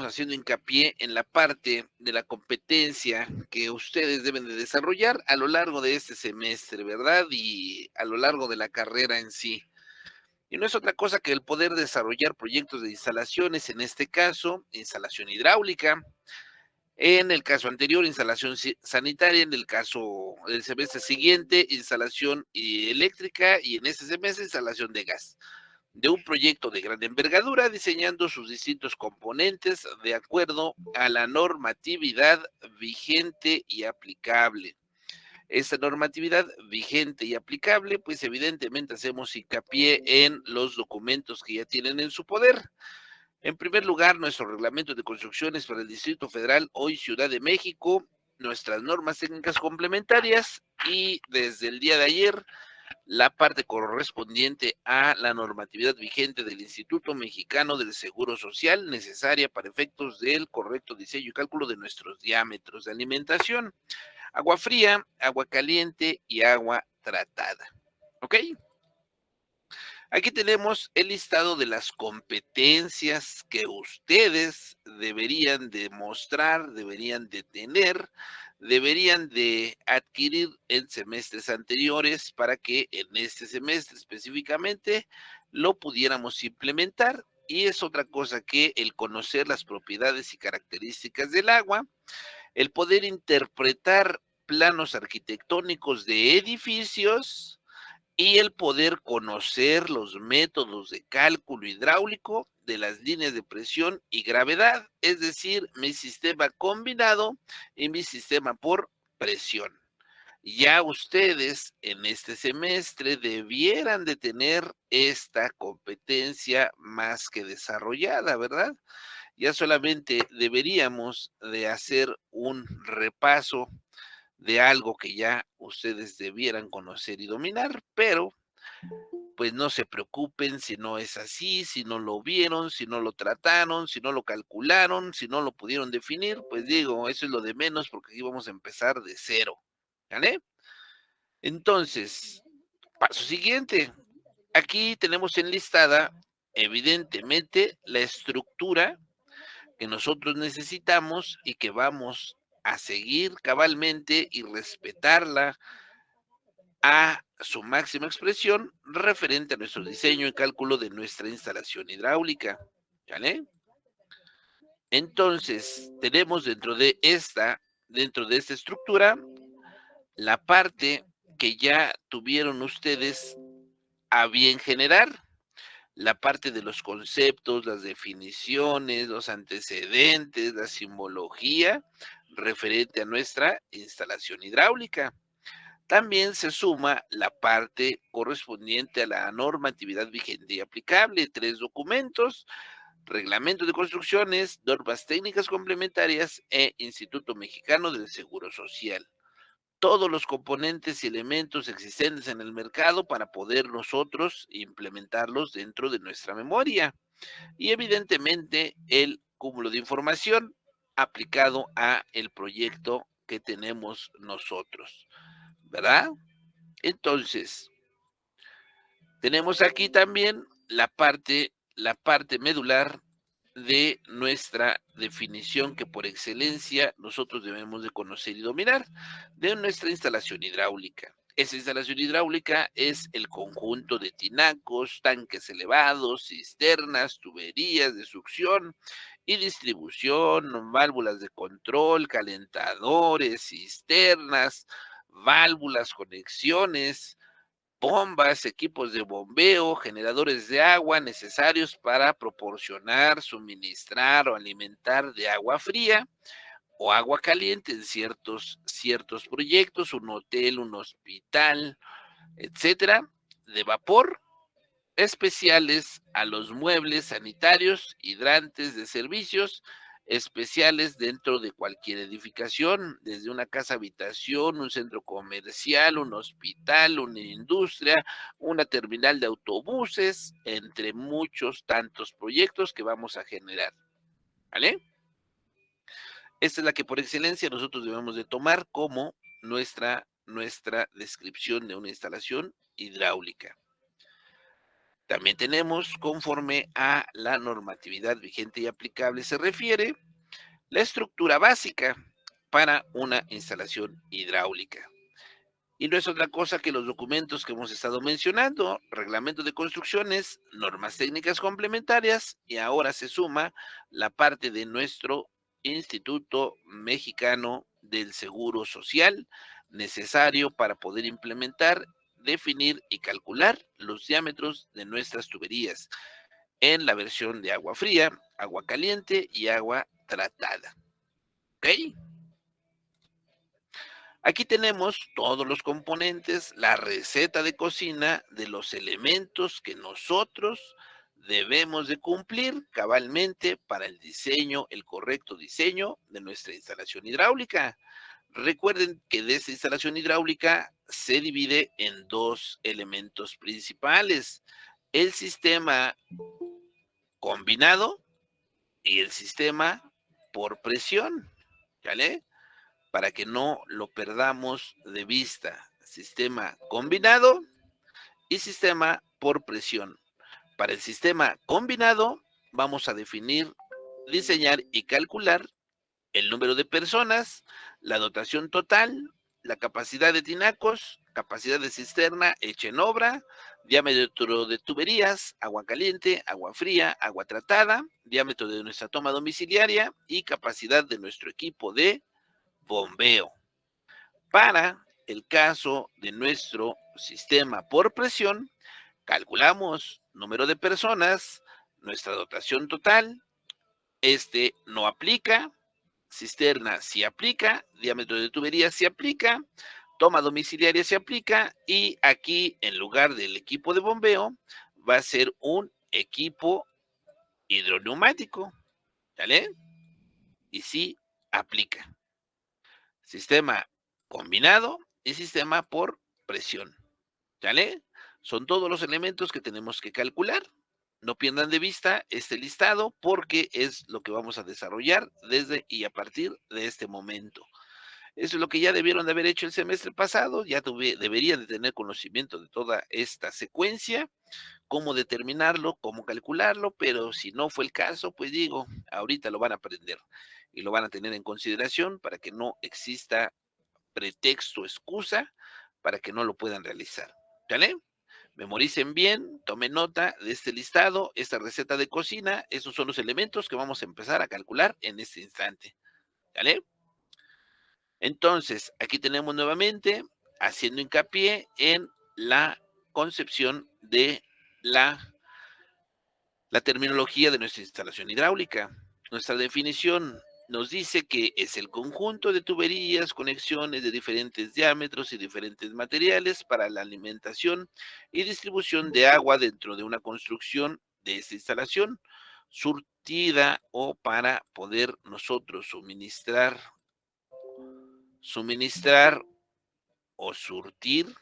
haciendo hincapié en la parte de la competencia que ustedes deben de desarrollar a lo largo de este semestre, ¿verdad? Y a lo largo de la carrera en sí. Y no es otra cosa que el poder desarrollar proyectos de instalaciones, en este caso, instalación hidráulica, en el caso anterior, instalación sanitaria, en el caso del semestre siguiente, instalación eléctrica y en este semestre, instalación de gas de un proyecto de gran envergadura, diseñando sus distintos componentes de acuerdo a la normatividad vigente y aplicable. Esta normatividad vigente y aplicable, pues evidentemente hacemos hincapié en los documentos que ya tienen en su poder. En primer lugar, nuestro reglamento de construcciones para el Distrito Federal, hoy Ciudad de México, nuestras normas técnicas complementarias y desde el día de ayer la parte correspondiente a la normatividad vigente del Instituto Mexicano del Seguro Social, necesaria para efectos del correcto diseño y cálculo de nuestros diámetros de alimentación, agua fría, agua caliente y agua tratada. ¿Ok? Aquí tenemos el listado de las competencias que ustedes deberían de mostrar, deberían de tener, deberían de adquirir en semestres anteriores para que en este semestre específicamente lo pudiéramos implementar. Y es otra cosa que el conocer las propiedades y características del agua, el poder interpretar planos arquitectónicos de edificios, y el poder conocer los métodos de cálculo hidráulico de las líneas de presión y gravedad, es decir, mi sistema combinado y mi sistema por presión. Ya ustedes en este semestre debieran de tener esta competencia más que desarrollada, ¿verdad? Ya solamente deberíamos de hacer un repaso de algo que ya ustedes debieran conocer y dominar, pero pues no se preocupen si no es así, si no lo vieron, si no lo trataron, si no lo calcularon, si no lo pudieron definir, pues digo, eso es lo de menos porque aquí vamos a empezar de cero, ¿vale? Entonces, paso siguiente. Aquí tenemos enlistada, evidentemente, la estructura que nosotros necesitamos y que vamos a seguir cabalmente y respetarla a su máxima expresión referente a nuestro diseño y cálculo de nuestra instalación hidráulica. ¿Vale? Entonces, tenemos dentro de esta estructura, la parte que ya tuvieron ustedes a bien generar, la parte de los conceptos, las definiciones, los antecedentes, la simbología referente a nuestra instalación hidráulica. También se suma la parte correspondiente a la normatividad vigente y aplicable, 3 documentos, Reglamento de Construcciones, normas técnicas complementarias e Instituto Mexicano del Seguro Social. Todos los componentes y elementos existentes en el mercado para poder nosotros implementarlos dentro de nuestra memoria. Y evidentemente el cúmulo de información aplicado a el proyecto que tenemos nosotros, ¿verdad? Entonces, tenemos aquí también la parte medular de nuestra definición que por excelencia nosotros debemos de conocer y dominar de nuestra instalación hidráulica. Esa instalación hidráulica es el conjunto de tinacos, tanques elevados, cisternas, tuberías de succión y distribución, válvulas de control, calentadores, cisternas, válvulas, conexiones, bombas, equipos de bombeo, generadores de agua necesarios para proporcionar, suministrar o alimentar de agua fría o agua caliente en ciertos proyectos, un hotel, un hospital, etcétera, de vapor, especiales a los muebles sanitarios, hidrantes de servicios especiales dentro de cualquier edificación, desde una casa habitación, un centro comercial, un hospital, una industria, una terminal de autobuses, entre muchos tantos proyectos que vamos a generar. ¿Vale? Esta es la que por excelencia nosotros debemos de tomar como nuestra descripción de una instalación hidráulica. También tenemos, conforme a la normatividad vigente y aplicable se refiere, la estructura básica para una instalación hidráulica. Y no es otra cosa que los documentos que hemos estado mencionando, reglamento de construcciones, normas técnicas complementarias, y ahora se suma la parte de nuestro Instituto Mexicano del Seguro Social, necesario para poder implementar, definir y calcular los diámetros de nuestras tuberías en la versión de agua fría, agua caliente y agua tratada. ¿Ok? Aquí tenemos todos los componentes, la receta de cocina de los elementos que nosotros debemos de cumplir cabalmente para el diseño, el correcto diseño de nuestra instalación hidráulica. Recuerden que de esta instalación hidráulica se divide en dos elementos principales: el sistema combinado y el sistema por presión. ¿Vale? Para que no lo perdamos de vista. Sistema combinado y sistema por presión. Para el sistema combinado vamos a definir, diseñar y calcular el número de personas, la dotación total, la capacidad de tinacos, capacidad de cisterna hecha en obra, diámetro de tuberías, agua caliente, agua fría, agua tratada, diámetro de nuestra toma domiciliaria y capacidad de nuestro equipo de bombeo. Para el caso de nuestro sistema por presión, calculamos número de personas, nuestra dotación total, este no aplica, cisterna sí aplica, diámetro de tubería sí aplica, toma domiciliaria sí aplica, y aquí en lugar del equipo de bombeo va a ser un equipo hidroneumático, ¿vale? Y sí aplica. Sistema combinado y sistema por presión. ¿Sale? Son todos los elementos que tenemos que calcular. No pierdan de vista este listado porque es lo que vamos a desarrollar desde y a partir de este momento. Eso es lo que ya debieron de haber hecho el semestre pasado, ya deberían de tener conocimiento de toda esta secuencia, cómo determinarlo, cómo calcularlo, pero si no fue el caso, pues digo, ahorita lo van a aprender y lo van a tener en consideración para que no exista pretexto, excusa para que no lo puedan realizar. ¿Vale? Memoricen bien, tomen nota de este listado, esta receta de cocina, esos son los elementos que vamos a empezar a calcular en este instante. ¿Vale? Entonces, aquí tenemos nuevamente, haciendo hincapié en la concepción de la terminología de nuestra instalación hidráulica. Nuestra definición nos dice que es el conjunto de tuberías, conexiones de diferentes diámetros y diferentes materiales para la alimentación y distribución de agua dentro de una construcción de esta instalación, surtida o para poder nosotros suministrar o surtir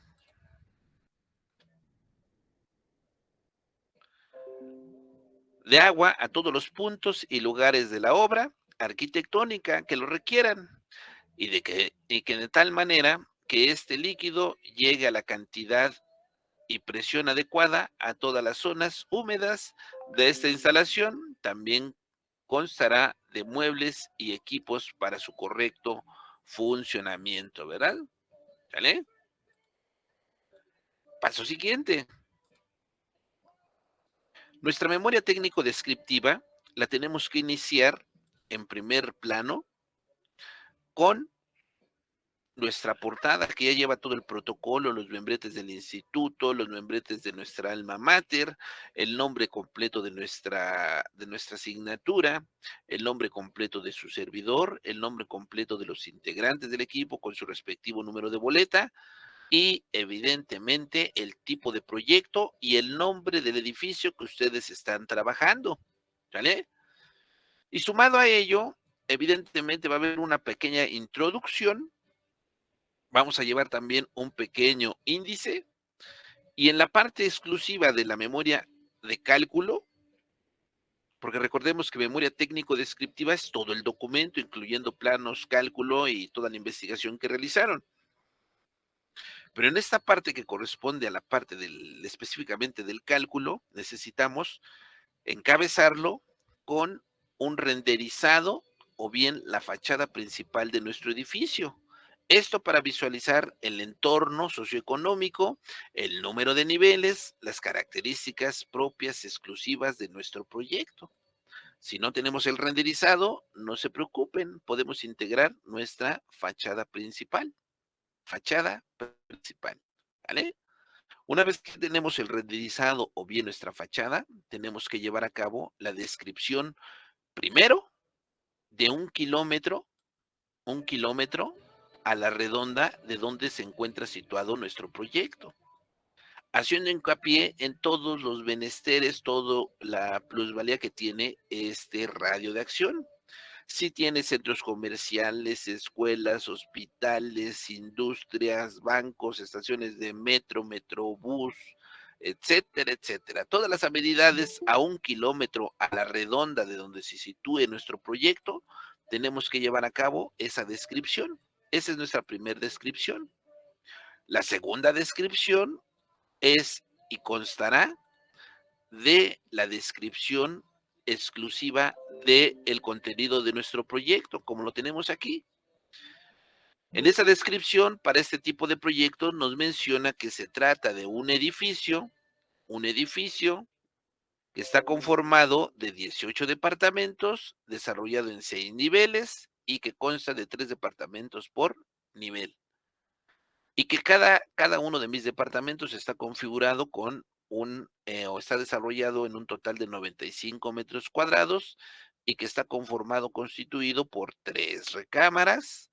de agua a todos los puntos y lugares de la obra arquitectónica que lo requieran, y que de tal manera que este líquido llegue a la cantidad y presión adecuada a todas las zonas húmedas de esta instalación. También constará de muebles y equipos para su correcto funcionamiento, ¿verdad? ¿Vale? Paso siguiente. Nuestra memoria técnico descriptiva la tenemos que iniciar en primer plano con nuestra portada, que ya lleva todo el protocolo, los membretes del instituto, los membretes de nuestra alma mater, el nombre completo de nuestra asignatura, el nombre completo de su servidor, el nombre completo de los integrantes del equipo con su respectivo número de boleta y evidentemente el tipo de proyecto y el nombre del edificio que ustedes están trabajando, ¿vale? Y sumado a ello, evidentemente va a haber una pequeña introducción. Vamos a llevar también un pequeño índice y en la parte exclusiva de la memoria de cálculo, porque recordemos que memoria técnico descriptiva es todo el documento, incluyendo planos, cálculo y toda la investigación que realizaron. Pero en esta parte que corresponde a la parte específicamente del cálculo, necesitamos encabezarlo con un renderizado o bien la fachada principal de nuestro edificio. Esto para visualizar el entorno socioeconómico, el número de niveles, las características propias exclusivas de nuestro proyecto. Si no tenemos el renderizado, no se preocupen, podemos integrar nuestra fachada principal. Fachada principal, ¿vale? Una vez que tenemos el renderizado o bien nuestra fachada, tenemos que llevar a cabo la descripción primero de un kilómetro a la redonda de donde se encuentra situado nuestro proyecto, haciendo hincapié en todos los menesteres, toda la plusvalía que tiene este radio de acción. Si tiene centros comerciales, escuelas, hospitales, industrias, bancos, estaciones de metro, metrobús, etcétera, etcétera. Todas las amenidades a 1 kilómetro a la redonda de donde se sitúe nuestro proyecto, tenemos que llevar a cabo esa descripción. Esa es nuestra primera descripción. La segunda descripción es y constará de la descripción exclusiva del contenido de nuestro proyecto, como lo tenemos aquí. En esa descripción, para este tipo de proyecto, nos menciona que se trata de un edificio que está conformado de 18 departamentos, desarrollado en 6 niveles y que consta de 3 departamentos por nivel. Y que cada uno de mis departamentos está configurado con o está desarrollado en un total de 95 metros cuadrados y que está constituido por 3 recámaras,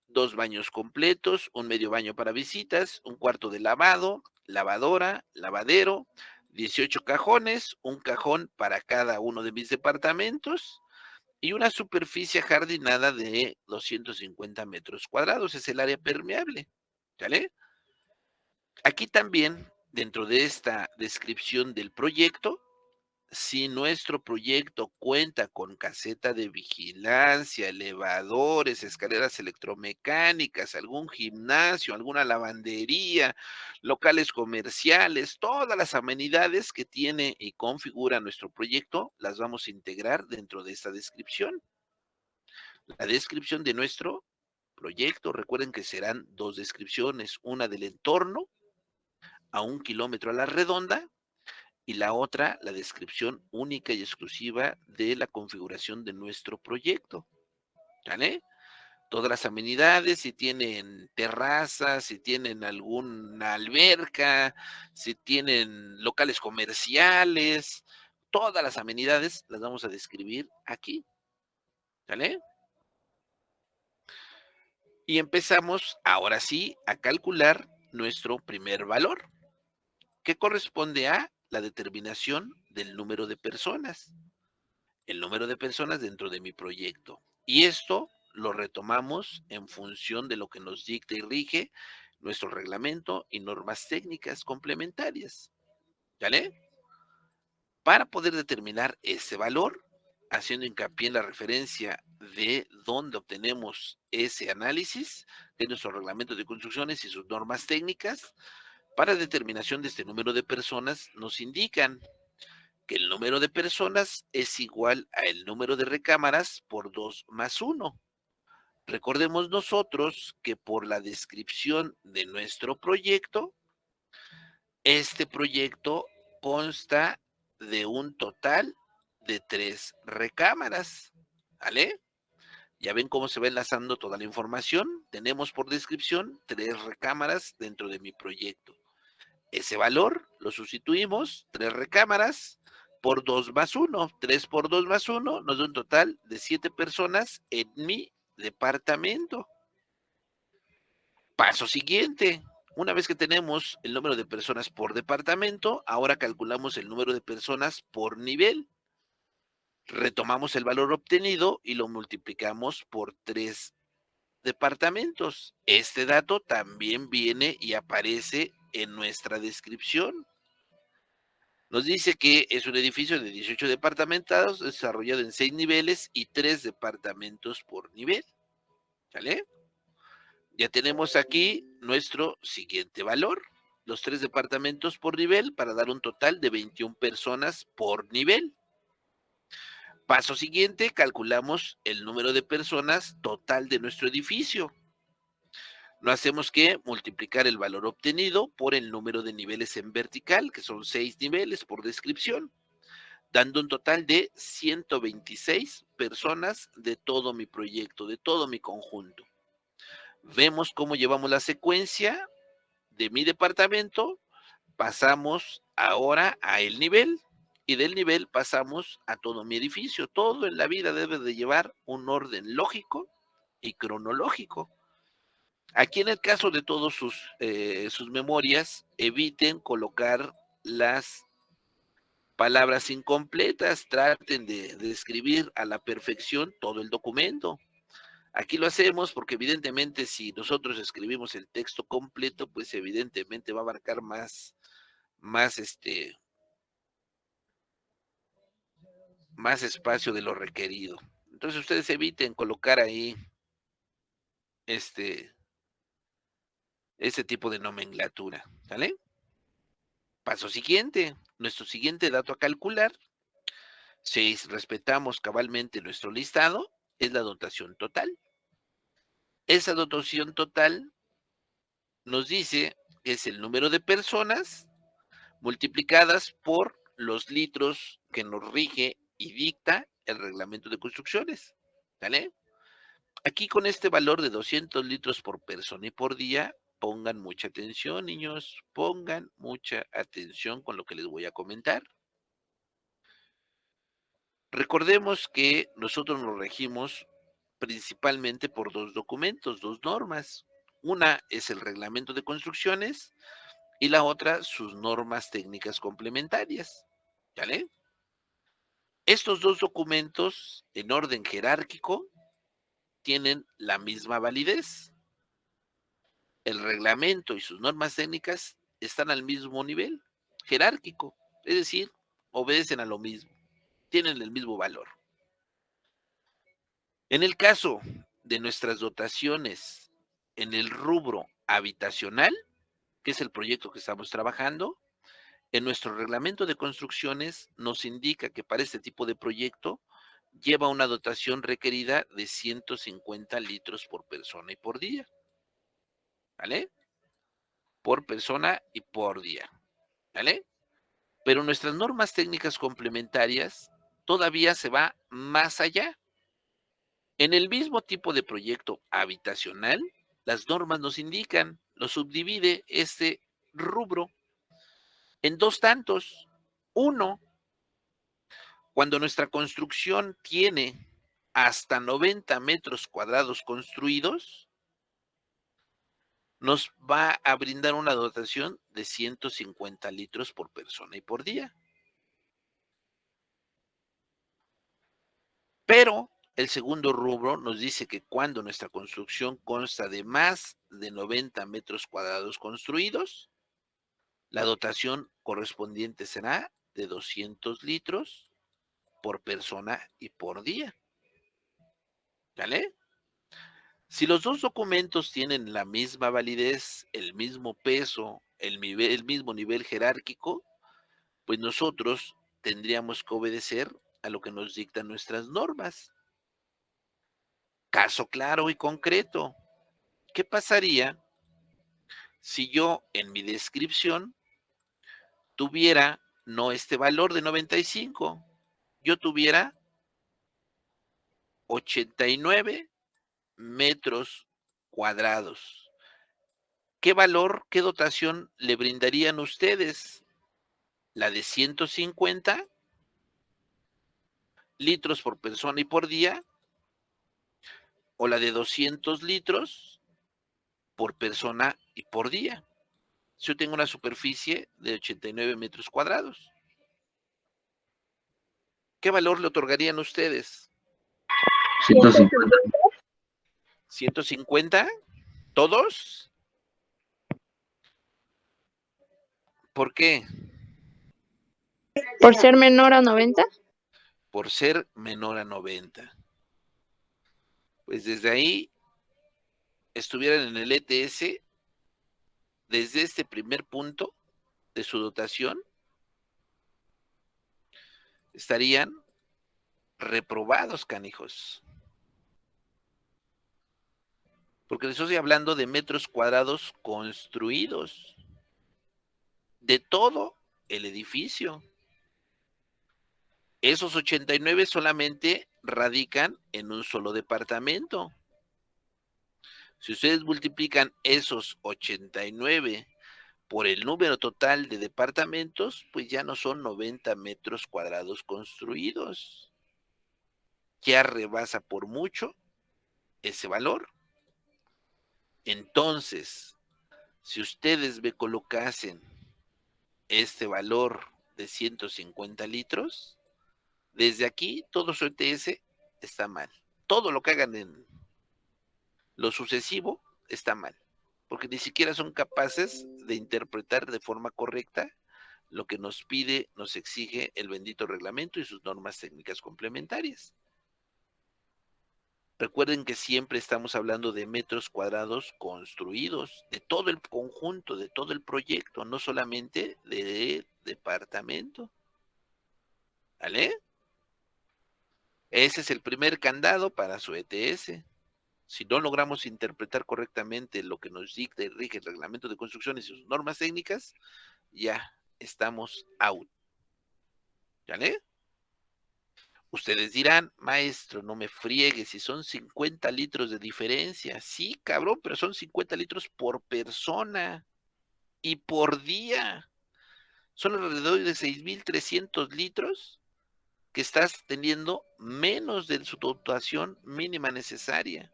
2 baños completos, un medio baño para visitas, un cuarto de lavado, lavadora, lavadero, 18 cajones, un cajón para cada uno de mis departamentos y una superficie jardinada de 250 metros cuadrados. Es el área permeable. ¿Sale? Aquí también, dentro de esta descripción del proyecto, si nuestro proyecto cuenta con caseta de vigilancia, elevadores, escaleras electromecánicas, algún gimnasio, alguna lavandería, locales comerciales, todas las amenidades que tiene y configura nuestro proyecto, las vamos a integrar dentro de esta descripción. La descripción de nuestro proyecto, recuerden que serán 2 descripciones, una del entorno a 1 kilómetro a la redonda y la otra, la descripción única y exclusiva de la configuración de nuestro proyecto. ¿Vale? Todas las amenidades, si tienen terrazas, si tienen alguna alberca, si tienen locales comerciales, todas las amenidades las vamos a describir aquí. ¿Vale? Y empezamos ahora sí a calcular nuestro primer valor, que corresponde a la determinación del número de personas, el número de personas dentro de mi proyecto. Y esto lo retomamos en función de lo que nos dicta y rige nuestro reglamento y normas técnicas complementarias. ¿Vale? Para poder determinar ese valor, haciendo hincapié en la referencia de dónde obtenemos ese análisis de nuestro reglamento de construcciones y sus normas técnicas, para determinación de este número de personas, nos indican que el número de personas es igual a el número de recámaras por 2 más 1. Recordemos nosotros que por la descripción de nuestro proyecto, este proyecto consta de un total de 3 recámaras, ¿vale? Ya ven cómo se va enlazando toda la información. Tenemos por descripción 3 recámaras dentro de mi proyecto. Ese valor lo sustituimos, 3 recámaras, por 2 más 1. 3 por 2 más 1 nos da un total de 7 personas en mi departamento. Paso siguiente. Una vez que tenemos el número de personas por departamento, ahora calculamos el número de personas por nivel. Retomamos el valor obtenido y lo multiplicamos por 3 departamentos. Este dato también viene y aparece en nuestra descripción. Nos dice que es un edificio de 18 departamentados desarrollado en 6 niveles y 3 departamentos por nivel. ¿Sale? Ya tenemos aquí nuestro siguiente valor, los 3 departamentos por nivel para dar un total de 21 personas por nivel. Paso siguiente, calculamos el número de personas total de nuestro edificio. No hacemos que multiplicar el valor obtenido por el número de niveles en vertical, que son 6 niveles por descripción, dando un total de 126 personas de todo mi proyecto, de todo mi conjunto. Vemos cómo llevamos la secuencia de mi departamento, pasamos ahora a el nivel, y del nivel pasamos a todo mi edificio. Todo en la vida debe de llevar un orden lógico y cronológico. Aquí en el caso de todos sus memorias, eviten colocar las palabras incompletas, traten de escribir a la perfección todo el documento. Aquí lo hacemos porque evidentemente si nosotros escribimos el texto completo, pues evidentemente va a abarcar más, más espacio de lo requerido. Entonces ustedes eviten colocar ahí este tipo de nomenclatura, ¿vale? Paso siguiente, nuestro siguiente dato a calcular, si respetamos cabalmente nuestro listado, es la dotación total. Esa dotación total nos dice que es el número de personas multiplicadas por los litros que nos rige y dicta el reglamento de construcciones, ¿vale? Aquí con este valor de 200 litros por persona y por día, pongan mucha atención, niños, pongan mucha atención con lo que les voy a comentar. Recordemos que nosotros nos regimos principalmente por 2 documentos, 2 normas. Una es el reglamento de construcciones y la otra sus normas técnicas complementarias, ¿vale? Estos 2 documentos en orden jerárquico tienen la misma validez. El reglamento y sus normas técnicas están al mismo nivel jerárquico, es decir, obedecen a lo mismo, tienen el mismo valor. En el caso de nuestras dotaciones en el rubro habitacional, que es el proyecto que estamos trabajando, en nuestro reglamento de construcciones nos indica que para este tipo de proyecto lleva una dotación requerida de 150 litros por persona y por día, ¿vale? Por persona y por día, ¿vale? Pero nuestras normas técnicas complementarias todavía se va más allá. En el mismo tipo de proyecto habitacional, las normas nos indican, nos subdivide este rubro en 2 tantos. Uno, cuando nuestra construcción tiene hasta 90 metros cuadrados construidos, nos va a brindar una dotación de 150 litros por persona y por día. Pero el segundo rubro nos dice que cuando nuestra construcción consta de más de 90 metros cuadrados construidos, la dotación correspondiente será de 200 litros por persona y por día. ¿Vale? Si los 2 documentos tienen la misma validez, el mismo peso, el mismo nivel jerárquico, pues nosotros tendríamos que obedecer a lo que nos dictan nuestras normas. Caso claro y concreto, ¿qué pasaría si yo en mi descripción tuviera no este valor de 95, yo tuviera 89 metros cuadrados? ¿Qué valor, qué dotación le brindarían ustedes? ¿La de 150 litros por persona y por día? ¿O la de 200 litros por persona y por día? Si yo tengo una superficie de 89 metros cuadrados, ¿qué valor le otorgarían ustedes? 150. ¿150? ¿Todos? ¿Por qué? ¿Por ser menor a 90? Por ser menor a 90. Pues desde ahí estuvieran en el ETS, desde este primer punto de su dotación, estarían reprobados, canijos. Porque les estoy hablando de metros cuadrados construidos, de todo el edificio. Esos 89 solamente radican en un solo departamento. Si ustedes multiplican esos 89 por el número total de departamentos, pues ya no son 90 metros cuadrados construidos. Ya rebasa por mucho ese valor. Entonces, si ustedes me colocasen este valor de 150 litros, desde aquí todo su ETS está mal. Todo lo que hagan en lo sucesivo está mal, porque ni siquiera son capaces de interpretar de forma correcta lo que nos pide, nos exige el bendito reglamento y sus normas técnicas complementarias. Recuerden que siempre estamos hablando de metros cuadrados construidos, de todo el conjunto, de todo el proyecto, no solamente de departamento. ¿Vale? Ese es el primer candado para su ETS. Si no logramos interpretar correctamente lo que nos dicta y rige el reglamento de construcciones y sus normas técnicas, ya estamos out. ¿Vale? Ustedes dirán, maestro, no me friegues, si son 50 litros de diferencia. Sí, cabrón, pero son 50 litros por persona y por día. Son alrededor de 6,300 litros que estás teniendo menos de su dotación mínima necesaria.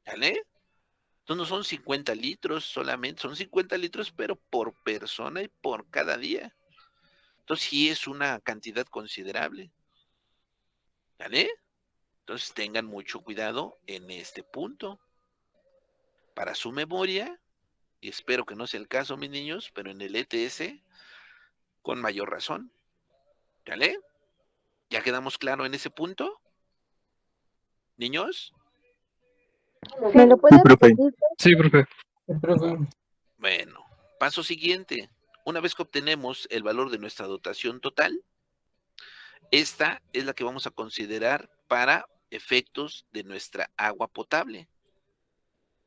¿Vale? Entonces no son 50 litros solamente, son 50 litros, pero por persona y por cada día. Entonces sí es una cantidad considerable. ¿Vale? Entonces tengan mucho cuidado en este punto. Para su memoria, y espero que no sea el caso, mis niños, pero en el ETS, con mayor razón. ¿Vale? ¿Ya quedamos claro en ese punto? ¿Niños? ¿Me lo Sí, puede profe. repetir? Sí, profe. Bueno, paso siguiente. Una vez que obtenemos el valor de nuestra dotación total, esta es la que vamos a considerar para efectos de nuestra agua potable.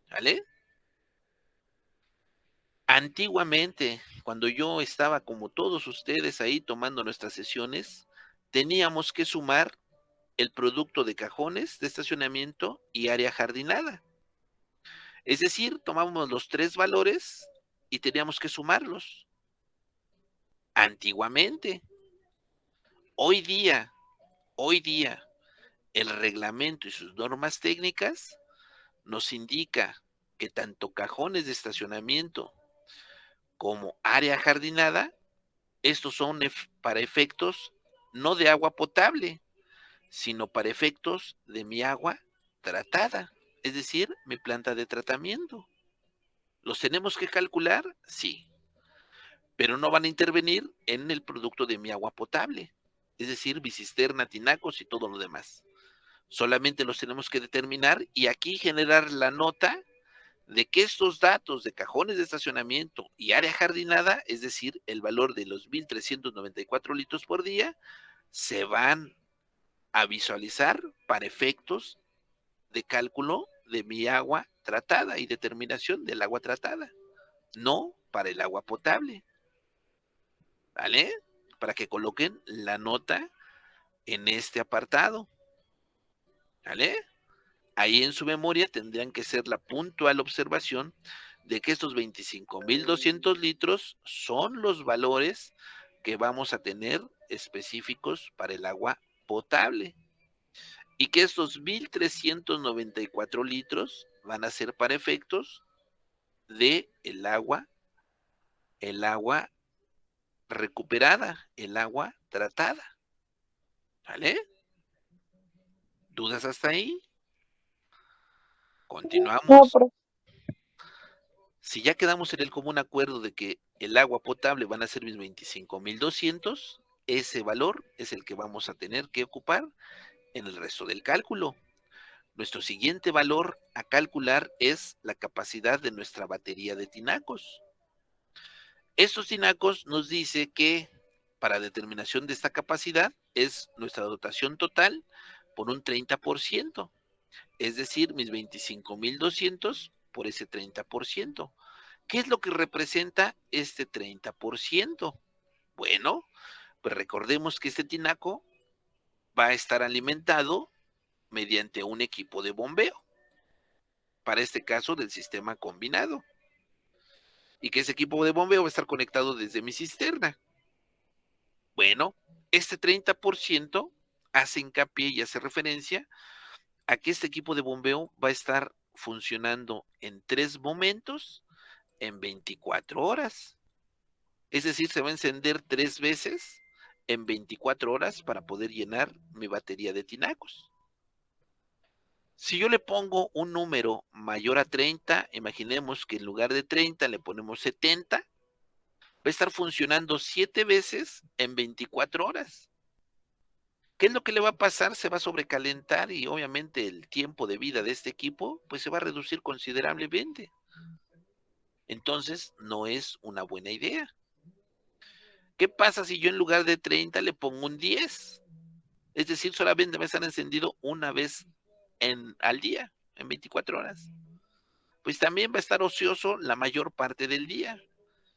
¿Vale? Antiguamente, cuando yo estaba como todos ustedes ahí tomando nuestras sesiones, teníamos que sumar el producto de cajones de estacionamiento y área jardinada. Es decir, tomábamos los tres valores y teníamos que sumarlos. Antiguamente. Hoy día, el reglamento y sus normas técnicas nos indica que tanto cajones de estacionamiento como área jardinada, estos son para efectos no de agua potable, sino para efectos de mi agua tratada, es decir, mi planta de tratamiento. ¿Los tenemos que calcular? Sí, pero no van a intervenir en el producto de mi agua potable, es decir, mi cisterna, tinacos y todo lo demás. Solamente los tenemos que determinar y aquí generar la nota de que estos datos de cajones de estacionamiento y área jardinada, es decir, el valor de los 1,394 litros por día, se van a visualizar para efectos de cálculo de mi agua tratada y determinación del agua tratada, no para el agua potable. ¿Vale? Para que coloquen la nota en este apartado. ¿Vale? Ahí en su memoria tendrían que ser la puntual observación de que estos 25,200 litros son los valores que vamos a tener específicos para el agua potable y que estos 1,394 litros van a ser para efectos de el agua recuperada, el agua tratada. ¿Vale? ¿Dudas hasta ahí? No, Continuamos. profe. Si ya quedamos en el común acuerdo de que el agua potable van a ser mis 25,200, ese valor es el que vamos a tener que ocupar en el resto del cálculo. Nuestro siguiente valor a calcular es la capacidad de nuestra batería de tinacos. Estos tinacos nos dice que para determinación de esta capacidad es nuestra dotación total por un 30%, es decir, mis 25,200 por ese 30%. ¿Qué es lo que representa este 30%? Bueno, pues recordemos que este tinaco va a estar alimentado mediante un equipo de bombeo, para este caso del sistema combinado, y que ese equipo de bombeo va a estar conectado desde mi cisterna. Bueno, este 30% hace hincapié y hace referencia a que este equipo de bombeo va a estar funcionando en 3 momentos en 24 horas. Es decir, se va a encender 3 veces en 24 horas para poder llenar mi batería de tinacos. Si yo le pongo un número mayor a 30, imaginemos que en lugar de 30 le ponemos 70, va a estar funcionando 7 veces en 24 horas. ¿Qué es lo que le va a pasar? Se va a sobrecalentar y obviamente el tiempo de vida de este equipo pues se va a reducir considerablemente. Entonces no es una buena idea. ¿Qué pasa si yo en lugar de 30 le pongo un 10? Es decir, solamente va a estar encendido una vez al día, en 24 horas. Pues también va a estar ocioso la mayor parte del día.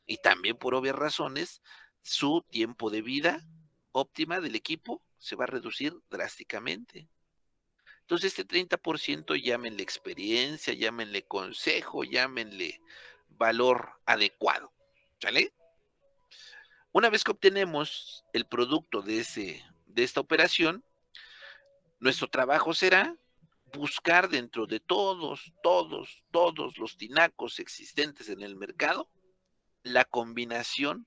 Y también por obvias razones, su tiempo de vida óptima del equipo se va a reducir drásticamente. Entonces, este 30%, llámenle experiencia, llámenle consejo, llámenle valor adecuado. ¿Sale? Una vez que obtenemos el producto de esta operación, nuestro trabajo será buscar dentro de todos los tinacos existentes en el mercado la combinación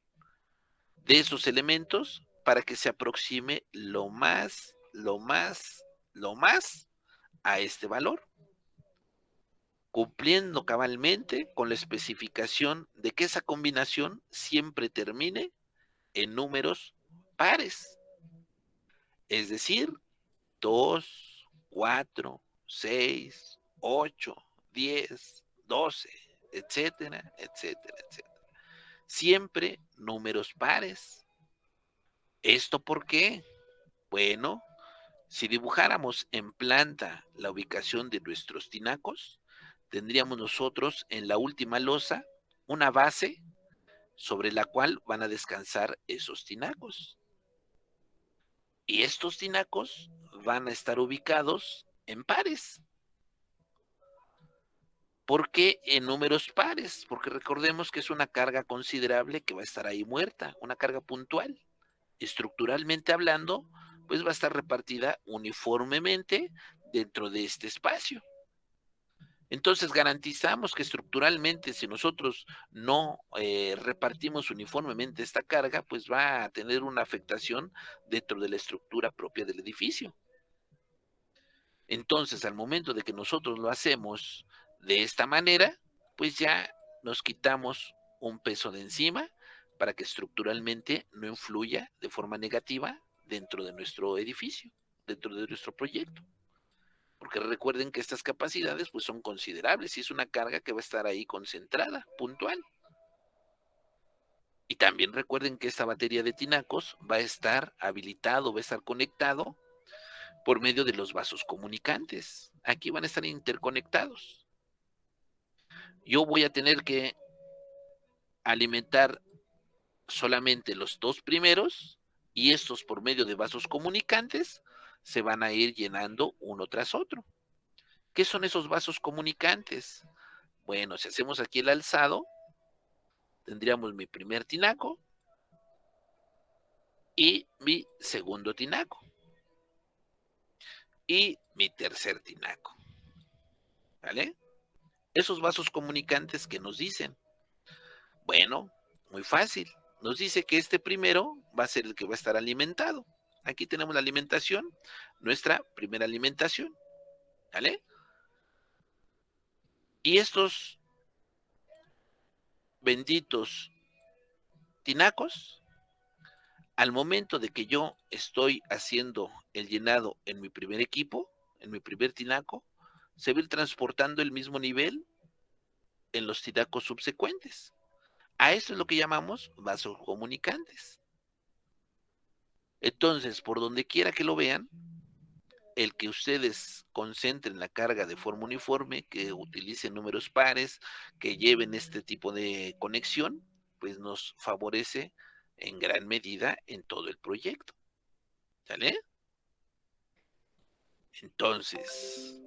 de esos elementos para que se aproxime lo más a este valor, cumpliendo cabalmente con la especificación de que esa combinación siempre termine en números pares, es decir, 2, 4, 6, 8, 10, 12, etcétera, etcétera, etcétera. Siempre números pares. ¿Esto por qué? Bueno, si dibujáramos en planta la ubicación de nuestros tinacos, tendríamos nosotros en la última losa una base sobre la cual van a descansar esos tinacos. Y estos tinacos van a estar ubicados en pares. ¿Por qué en números pares? Porque recordemos que es una carga considerable que va a estar ahí muerta, una carga puntual. Estructuralmente hablando, pues va a estar repartida uniformemente dentro de este espacio. Entonces garantizamos que estructuralmente, si nosotros no repartimos uniformemente esta carga, pues va a tener una afectación dentro de la estructura propia del edificio. Entonces, al momento de que nosotros lo hacemos de esta manera, pues ya nos quitamos un peso de encima para que estructuralmente no influya de forma negativa dentro de nuestro edificio, dentro de nuestro proyecto. Porque recuerden que estas capacidades pues son considerables y es una carga que va a estar ahí concentrada, puntual. Y también recuerden que esta batería de tinacos va a estar habilitado, va a estar conectado por medio de los vasos comunicantes. Aquí van a estar interconectados. Yo voy a tener que alimentar solamente los 2 primeros y estos por medio de vasos comunicantes se van a ir llenando uno tras otro. ¿Qué son esos vasos comunicantes? Bueno, si hacemos aquí el alzado, tendríamos mi primer tinaco y mi segundo tinaco y mi tercer tinaco. ¿Vale? Esos vasos comunicantes que nos dicen, bueno, muy fácil. Nos dice que este primero va a ser el que va a estar alimentado. Aquí tenemos la alimentación, nuestra primera alimentación. ¿Vale? Y estos benditos tinacos, al momento de que yo estoy haciendo el llenado en mi primer equipo, en mi primer tinaco, se va a ir transportando el mismo nivel en los tinacos subsecuentes. A esto es lo que llamamos vasos comunicantes. Entonces, por donde quiera que lo vean, el que ustedes concentren la carga de forma uniforme, que utilicen números pares, que lleven este tipo de conexión, pues nos favorece en gran medida en todo el proyecto. ¿Sale? Entonces,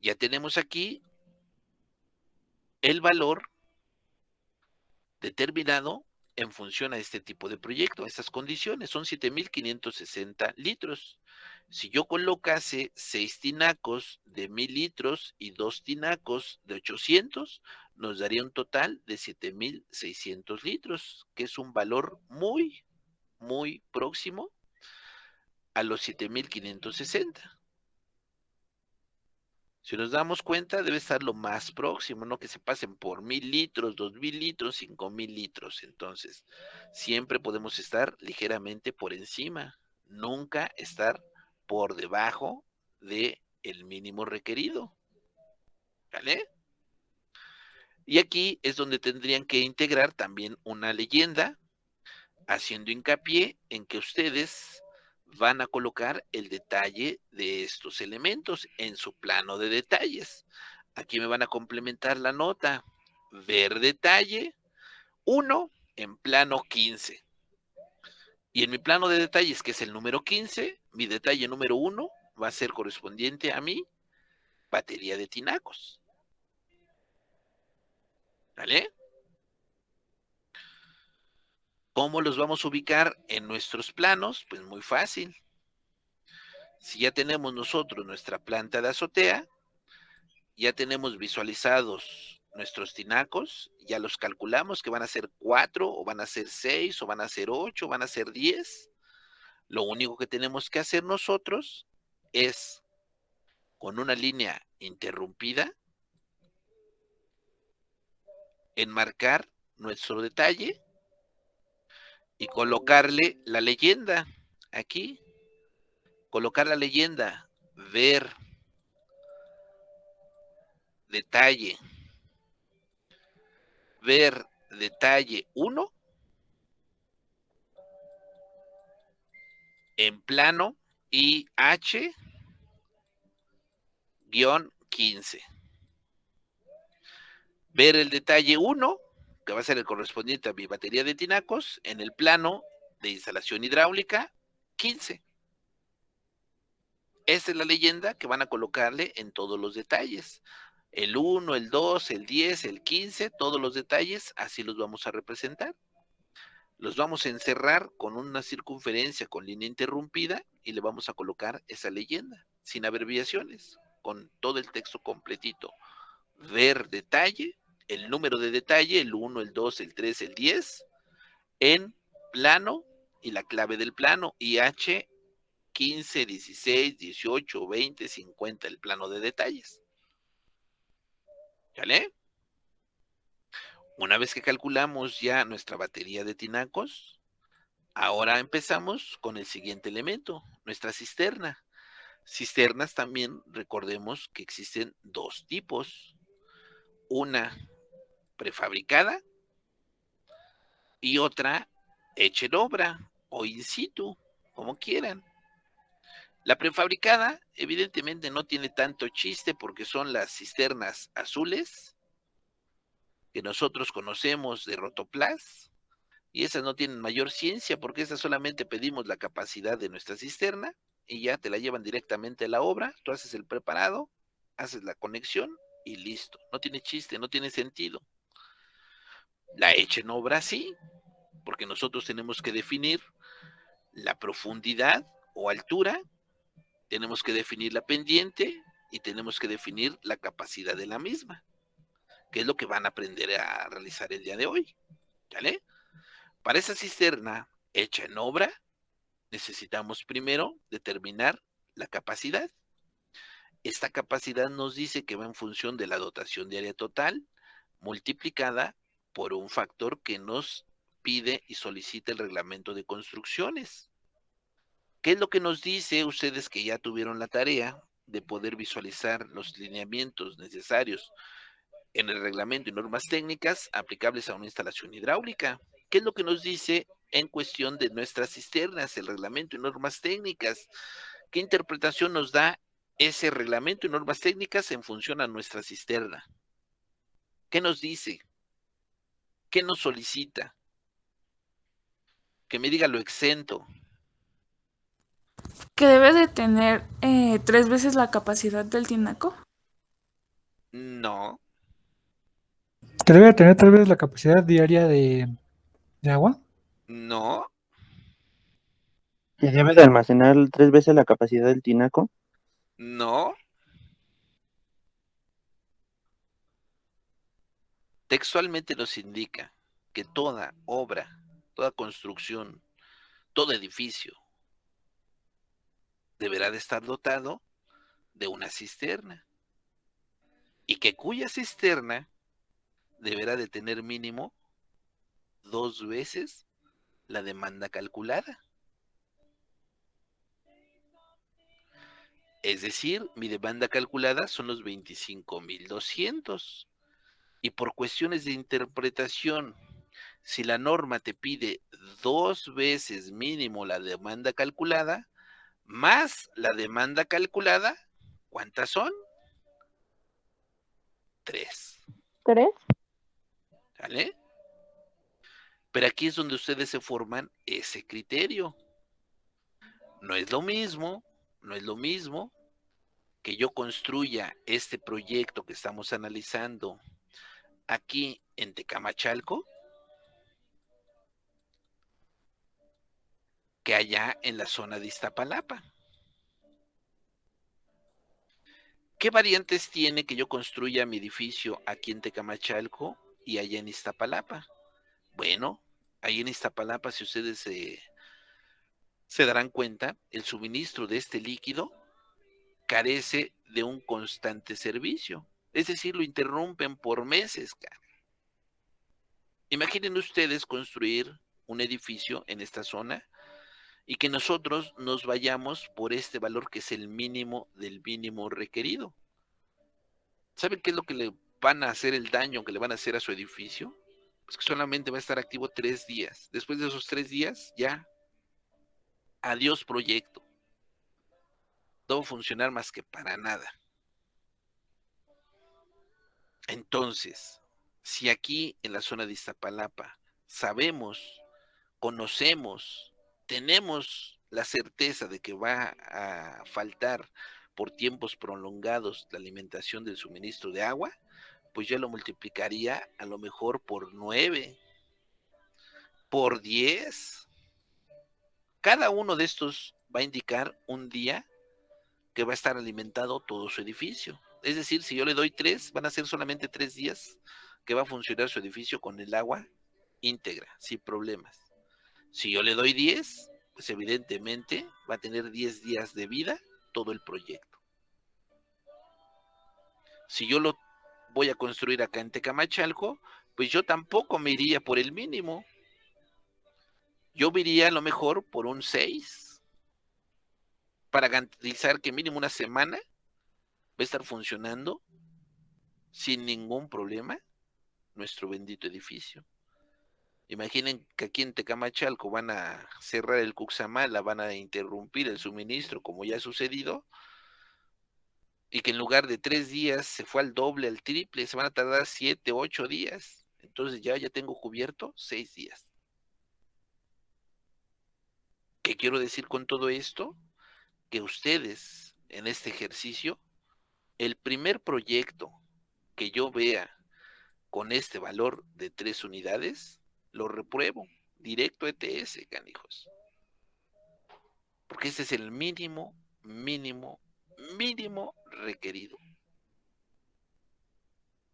ya tenemos aquí el valor determinado en función a este tipo de proyecto, a estas condiciones. Son 7,560 litros. Si yo colocase 6 tinacos de 1,000 litros y 2 tinacos de 800, nos daría un total de 7,600 litros, que es un valor muy, muy próximo a los 7,560. Si nos damos cuenta, debe estar lo más próximo, no que se pasen por 1,000 litros, 2,000 litros, 5,000 litros. Entonces, siempre podemos estar ligeramente por encima, nunca estar por debajo de el mínimo requerido. ¿Vale? Y aquí es donde tendrían que integrar también una leyenda, haciendo hincapié en que ustedes van a colocar el detalle de estos elementos en su plano de detalles. Aquí me van a complementar la nota. Ver detalle 1 en plano 15. Y en mi plano de detalles, que es el número 15, mi detalle número 1 va a ser correspondiente a mi batería de tinacos. ¿Vale? ¿Cómo los vamos a ubicar en nuestros planos? Pues muy fácil. Si ya tenemos nosotros nuestra planta de azotea, ya tenemos visualizados nuestros tinacos, ya los calculamos que van a ser 4 o van a ser 6 o van a ser 8 o van a ser 10. Lo único que tenemos que hacer nosotros es, con una línea interrumpida, enmarcar nuestro detalle y colocarle la leyenda aquí, colocar la leyenda, ver detalle, ver detalle 1 en plano IH-15. Ver el detalle 1, que va a ser el correspondiente a mi batería de tinacos, en el plano de instalación hidráulica 15. Esta es la leyenda que van a colocarle en todos los detalles. El 1, el 2, el 10, el 15, todos los detalles, así los vamos a representar. Los vamos a encerrar con una circunferencia con línea interrumpida y le vamos a colocar esa leyenda, sin abreviaciones, con todo el texto completito. Ver detalle, el número de detalle, el 1, el 2, el 3, el 10, en plano y la clave del plano, IH 15, 16, 18, 20, 50, el plano de detalles. ¿Vale? Una vez que calculamos ya nuestra batería de tinacos, ahora empezamos con el siguiente elemento, nuestra cisterna. Cisternas también, recordemos que existen dos tipos. Una prefabricada y otra hecha en obra o in situ, como quieran. La prefabricada evidentemente no tiene tanto chiste porque son las cisternas azules que nosotros conocemos de Rotoplas, y esas no tienen mayor ciencia porque esas solamente pedimos la capacidad de nuestra cisterna y ya te la llevan directamente a la obra, tú haces el preparado, haces la conexión y listo. No tiene chiste, no tiene sentido. La hecha en obra sí, porque nosotros tenemos que definir la profundidad o altura, tenemos que definir la pendiente y tenemos que definir la capacidad de la misma, que es lo que van a aprender a realizar el día de hoy. ¿Vale? Para esa cisterna hecha en obra, necesitamos primero determinar la capacidad. Esta capacidad nos dice que va en función de la dotación de área total multiplicada por un factor que nos pide y solicita el reglamento de construcciones. ¿Qué es lo que nos dice ustedes que ya tuvieron la tarea? de poder visualizar los lineamientos necesarios en el reglamento y normas técnicas aplicables a una instalación hidráulica. ¿Qué es lo que nos dice en cuestión de nuestras cisternas, el reglamento y normas técnicas? ¿Qué interpretación nos da ese reglamento y normas técnicas en función a nuestra cisterna? ¿Qué nos dice? ¿Qué nos solicita? Que me diga lo exento. Que debe de tener 3 veces la capacidad del tinaco. No, Que debe tener tal vez la capacidad diaria de agua. no, Que debe de almacenar 3 veces la capacidad del tinaco. no. Textualmente nos indica que toda obra, toda construcción, todo edificio deberá de estar dotado de una cisterna y que cuya cisterna deberá de tener mínimo 2 veces la demanda calculada. Es decir, mi demanda calculada son los 25,200. Y por cuestiones de interpretación, si la norma te pide 2 veces mínimo la demanda calculada, más la demanda calculada, ¿cuántas son? 3. ¿3? ¿Vale? Pero aquí es donde ustedes se forman ese criterio. No es lo mismo, no es lo mismo que yo construya este proyecto que estamos analizando aquí en Tecamachalco que allá en la zona de Iztapalapa. ¿Qué variantes tiene que yo construya mi edificio aquí en Tecamachalco y allá en Iztapalapa? Bueno, ahí en Iztapalapa, si ustedes se darán cuenta, el suministro de este líquido carece de un constante servicio. Es decir, lo interrumpen por meses. Imaginen ustedes construir un edificio en esta zona y que nosotros nos vayamos por este valor que es el mínimo del mínimo requerido. ¿Saben qué es lo que le van a hacer el daño que le van a hacer a su edificio? Pues que solamente va a estar activo 3 días. Después de esos 3 días, ya, adiós proyecto. No va a funcionar más que para nada. Entonces, si aquí en la zona de Iztapalapa sabemos, conocemos, tenemos la certeza de que va a faltar por tiempos prolongados la alimentación del suministro de agua, pues yo lo multiplicaría a lo mejor por 9, por 10. Cada uno de estos va a indicar un día que va a estar alimentado todo su edificio. Es decir, si yo le doy 3, van a ser solamente 3 días que va a funcionar su edificio con el agua íntegra, sin problemas. Si yo le doy 10, pues evidentemente va a tener 10 días de vida todo el proyecto. Si yo lo voy a construir acá en Tecamachalco, pues yo tampoco me iría por el mínimo. Yo me iría a lo mejor por un 6 para garantizar que mínimo una semana va a estar funcionando sin ningún problema nuestro bendito edificio. Imaginen que aquí en Tecamachalco van a cerrar el Cuxamala, van a interrumpir el suministro como ya ha sucedido, y que en lugar de 3 días se fue al doble, al triple, se van a tardar 7, 8 días. Entonces ya tengo cubierto 6 días. ¿Qué quiero decir con todo esto? Que ustedes en este ejercicio, el primer proyecto que yo vea con este valor de 3 unidades, lo repruebo directo ETS, canijos. Porque ese es el mínimo, mínimo, mínimo requerido.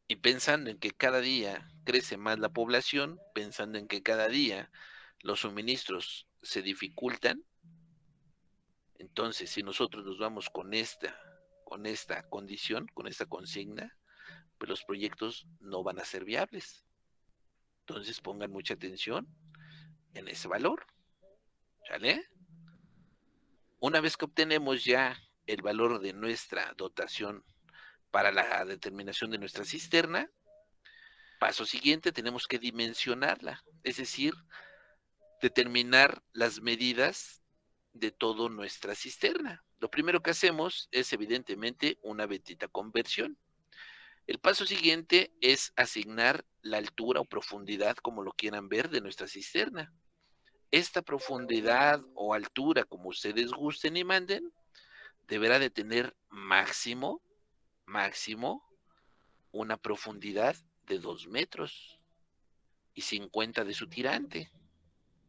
Y pensando en que cada día crece más la población, pensando en que cada día los suministros se dificultan, entonces si nosotros nos vamos con esta condición, con esta consigna, pues los proyectos no van a ser viables. Entonces pongan mucha atención en ese valor. ¿Sale? Una vez que obtenemos ya el valor de nuestra dotación para la determinación de nuestra cisterna. Paso siguiente, tenemos que dimensionarla, es decir, determinar las medidas de toda nuestra cisterna. Lo primero que hacemos es evidentemente una bendita conversión. El paso siguiente es asignar la altura o profundidad, como lo quieran ver, de nuestra cisterna. Esta profundidad o altura, como ustedes gusten y manden, deberá de tener máximo una profundidad de 2 metros y 50 de su tirante,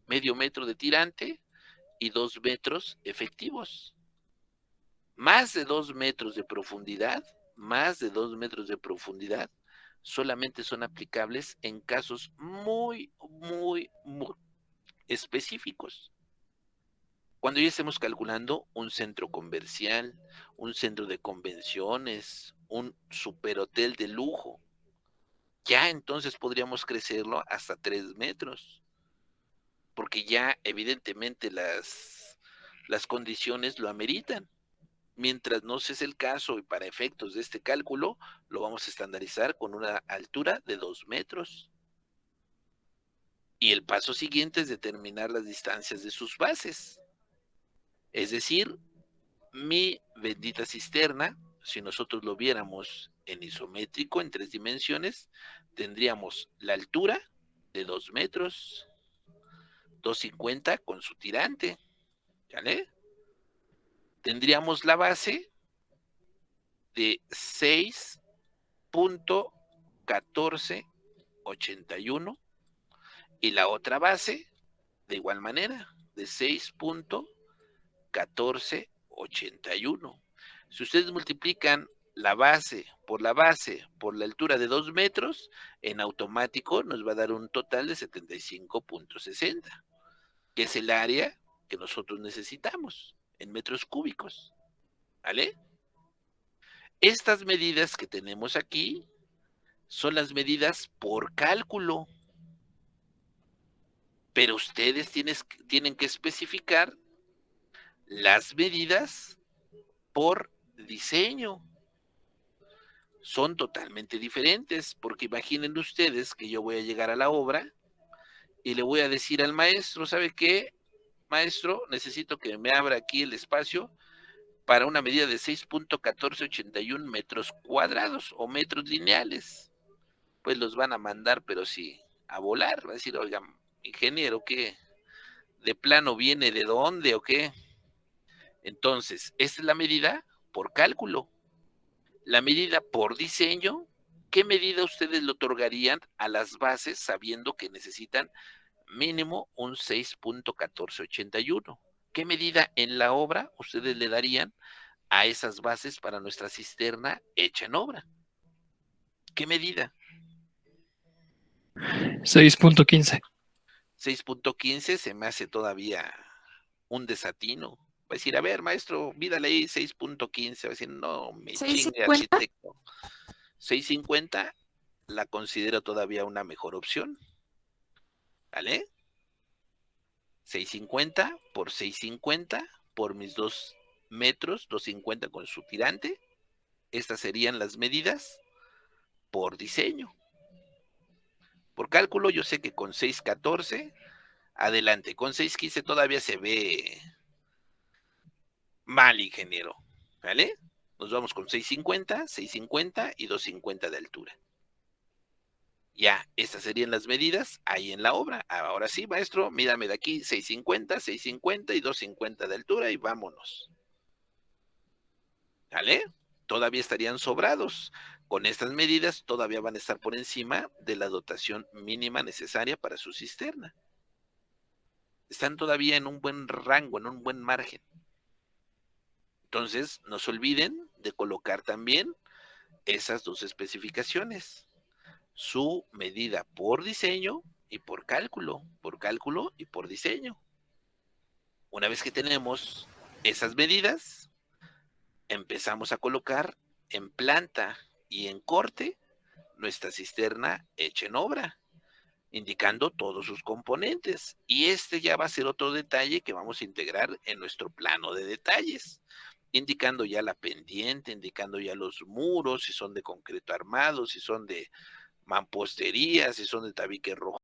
medio metro de tirante y 2 metros efectivos. Más de 2 metros de profundidad, solamente son aplicables en casos muy específicos. Cuando ya estemos calculando un centro comercial, un centro de convenciones, un superhotel de lujo, ya entonces podríamos crecerlo hasta 3 metros, porque ya evidentemente las condiciones lo ameritan. Mientras no sea el caso y para efectos de este cálculo, lo vamos a estandarizar con una altura de 2 metros. Y el paso siguiente es determinar las distancias de sus bases. Es decir, mi bendita cisterna, si nosotros lo viéramos en isométrico, en 3 dimensiones, tendríamos la altura de 2 metros, 250 con su tirante, ¿vale? Tendríamos la base de 6.1481 y la otra base de igual manera de 6.1481. Si ustedes multiplican la base por la altura de 2 metros, en automático nos va a dar un total de 75.60, que es el área que nosotros necesitamos en metros cúbicos, ¿vale? Estas medidas que tenemos aquí son las medidas por cálculo, pero ustedes tienen que especificar las medidas por diseño. Son totalmente diferentes, porque imaginen ustedes que yo voy a llegar a la obra y le voy a decir al maestro, ¿sabe qué? Maestro, necesito que me abra aquí el espacio para una medida de 6.1481 metros cuadrados o metros lineales. Pues los van a mandar, pero sí, a volar. Va a decir, oiga, ingeniero, ¿qué? ¿De plano viene de dónde o qué? Entonces, esta es la medida por cálculo. La medida por diseño, ¿qué medida ustedes le otorgarían a las bases sabiendo que necesitan mínimo un 6.1481? ¿Qué medida en la obra ustedes le darían a esas bases para nuestra cisterna hecha en obra? ¿Qué medida? 6.15. 6.15 se me hace todavía un desatino. Va a decir, a ver, maestro, mídale ahí 6.15. Va a decir, no, me chingue, 650. arquitecto. 6.50 la considero todavía una mejor opción. ¿Vale? 6.50 por 6.50 por mis 2 metros, 2.50 con su tirante. Estas serían las medidas por diseño. Por cálculo, yo sé que con 6.14, adelante. Con 6.15 todavía se ve mal, ingeniero. ¿Vale? Nos vamos con 6.50, 6.50 y 2.50 de altura. Ya, estas serían las medidas ahí en la obra. Ahora sí, maestro, mídame de aquí 6.50, 6.50 y 2.50 de altura y vámonos. ¿Vale? Todavía estarían sobrados. Con estas medidas todavía van a estar por encima de la dotación mínima necesaria para su cisterna. Están todavía en un buen rango, en un buen margen. Entonces, no se olviden de colocar también esas dos especificaciones. Su medida por diseño y por cálculo y por diseño. Una vez que tenemos esas medidas, empezamos a colocar en planta y en corte nuestra cisterna hecha en obra, indicando todos sus componentes. Y este ya va a ser otro detalle que vamos a integrar en nuestro plano de detalles. indicando ya la pendiente, indicando ya los muros, si son de concreto armado, si son de mampostería, si son de tabique rojo